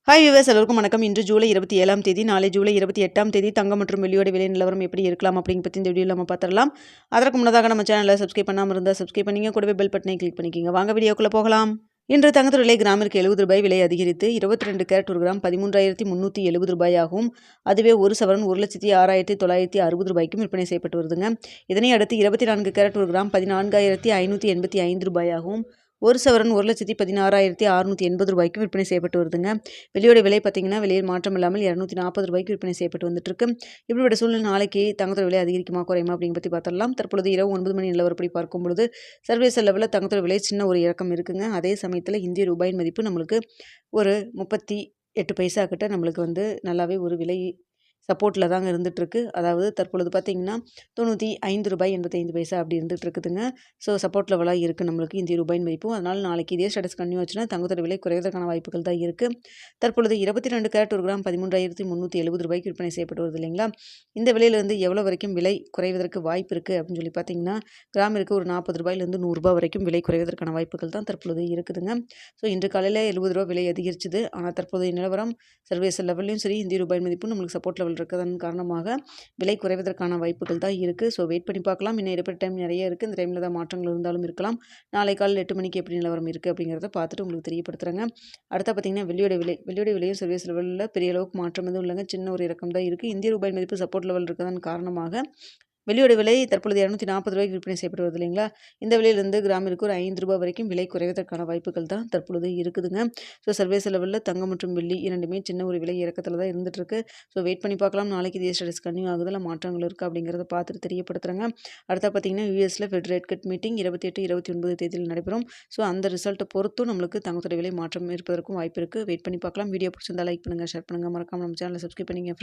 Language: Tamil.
ஹாய் வியூவர்ஸ், எல்லோருக்கும் வணக்கம். இன்று ஜூலை 27ஆம் தேதி, நாளை ஜூலை 28ஆம் தேதி தங்கம் மற்றும் வெள்ளியோட விலை நிலவரம் எப்படி இருக்கலாம் அப்படிங்க பற்றி இந்த வீடியோவில் நம்ம பார்த்துடலாம். அதற்கு முன்னதாக நம்ம சேனலில் சப்ஸ்கிரைப் பண்ணாமல் இருந்தால் சப்ஸ்கிரைப் பண்ணிங்க, கூடவே பெல் பட்டனை கிளிக் பண்ணிக்கிங்க. வாங்க வீடியோக்குள்ளே போகலாம். இன்று தங்கத்தோட விலை கிராமிற்கு ரூபாய் 70 விலை அதிகரித்து 22 கேரட் ஒரு கிராம் 13,370 ரூபாயாகவும், அதுவே ஒரு சவரன் 1,06,960 ரூபாய்க்கும் விற்பனை செய்யப்பட்டு வருதுங்க. இதனை அடுத்து 24 கேரட் ஒரு கிராம் 14,585 ரூபாயாகவும், ஒரு சவரன் 1,16,680 ரூபாய்க்கு விற்பனை செய்யப்பட்டு வருதுங்க. வெள்ளியோட விலை பார்த்தீங்கன்னா வெளியில் மாற்றம் இல்லாமல் 240 ரூபாய்க்கு விற்பனை செய்யப்பட்டு வந்துட்டு இருக்கு. இப்படிப்பட்ட சூழ்நிலை நாளைக்கு தங்கத்தோட விலை அதிகரிக்குமா குறையுமா அப்படிங்க பற்றி பார்த்தரலாம். தற்பொழுது இரவு 9 மணி நிலவரப்படி பார்க்கும் பொழுது சர்வதேச லெவலில் தங்கத்தோட விலை சின்ன ஒரு இறக்கம் இருக்குங்க. அதே சமயத்தில் இந்திய ரூபாயின் மதிப்பு நம்மளுக்கு ஒரு 38 பைசா கிட்ட நம்மளுக்கு நல்லாவே ஒரு விலை சப்போர்ட்டில் தாங்க இருந்துகிட்ருக்கு. அதாவது தற்பொழுது பார்த்திங்கன்னா ரூபாய் 95 அப்படி இருந்துகிட்டு இருக்குதுங்க. ஸோ சப்போர்ட் லெவலாக இருக்குது நம்மளுக்கு இந்திய ரூபாயின் மதிப்பும். அதனால் நாளைக்கு இதே ஸ்டேட்டஸ் கன்டினியூ ஆச்சுன்னா தங்கத்தோட விலை குறைவதற்கான வாய்ப்புகள் தான் இருக்குது. தற்பொழுது 22 கேரட் ஒரு கிராம் 13,370 ரூபாய்க்கு விற்பனை செய்யப்பட்டு வருது இல்லைங்களா. இந்த விலையிலேருந்து எவ்வளோ வரைக்கும் விலை குறைவதற்கு வாய்ப்பு இருக்குது அப்படின்னு சொல்லி பார்த்தீங்கன்னா, கிராமிற்கு ஒரு 40 ரூபாயிலேருந்து 100 ரூபாய் வரைக்கும் விலை குறைவதற்கான வாய்ப்புகள் தான் தற்பொழுது இருக்குதுங்க. ஸோ இன்று காலையில் 70 ரூபா விலை அதிகரிச்சுது. ஆனால் தற்போதைய நிலவரம் சர்வதேச லெவல்லையும் சரி, இந்திய ரூபாயின் மதிப்பும் நம்மளுக்கு சப்போர்ட் லெவல் இருக்கிறதன் காரணமாக விலை குறைவதற்கான வாய்ப்புகள் தான் இருக்குது. ஸோ வெயிட் பண்ணி பார்க்கலாம். இன்னும் இடைப்பட்ட டைம் நிறைய இருக்குது. இந்த டைமில் தான் மாற்றங்கள் இருந்தாலும் இருக்கலாம். நாளை காலையில் 8 மணிக்கு எப்படி நிலவரம் இருக்குது அப்படிங்கிறத பார்த்துட்டு உங்களுக்கு தெரியப்படுத்துகிறேங்க. அடுத்த பார்த்தீங்கன்னா வெள்ளியோட விலையும் சர்வீஸ் லெவலில் பெரிய அளவுக்கு மாற்றம் எதுவும் இல்லைங்க. சின்ன ஒரு இறக்கம் தான் இருக்குது. இந்திய ரூபாய் மதிப்பு சப்போர்ட் லெவல் இருக்கிறதன் காரணமாக வெள்ளியோட விலை தற்பொழுது 240 ரூபாய்க்கு விற்பனை செய்யப்பட்டு வருது இல்லைங்களா. இந்த விலையிலிருந்து கிராமிற்கு ஒரு 5 ரூபாய் வரைக்கும் விலை குறைவதற்கான வாய்ப்புகள் தான் தற்பொழுது இருக்குதுங்க. ஸோ சர்வதேச லெவலில் தங்கம் மற்றும் வெள்ளி இரண்டுமே சின்ன ஒரு விலை இறக்கத்தில் தான் இருந்துட்டு இருக்கு. ஸோ வெயிட் பண்ணி பார்க்கலாம். நாளைக்கு இதே ஸ்டேட்டஸ் கன்டினியூ ஆகுதில் மாற்றங்கள் இருக்குது அப்படிங்கிறத பார்த்துட்டு தெரியப்படுத்துகிறேங்க. அடுத்த பார்த்தீங்கன்னா யூஎஸில் ஃபெட் ரேட் கட் மீட்டிங் 28, 29 தேதியில் நடைபெறும். ஸோ அந்த ரிசல்ட்டை பொறுத்தும் நம்மளுக்கு தங்கத்தோட விலை மாற்றம் இருப்பதற்கும் வாய்ப்பு இருக்குது. வெயிட் பண்ணி பார்க்கலாம். வீடியோ பிடிச்சிருந்தா லைக் பண்ணுங்கள், ஷேர் பண்ணுங்கள், மறக்காம நம்ம சேனலை சப்ஸ்கிரைப் பண்ணிங்க.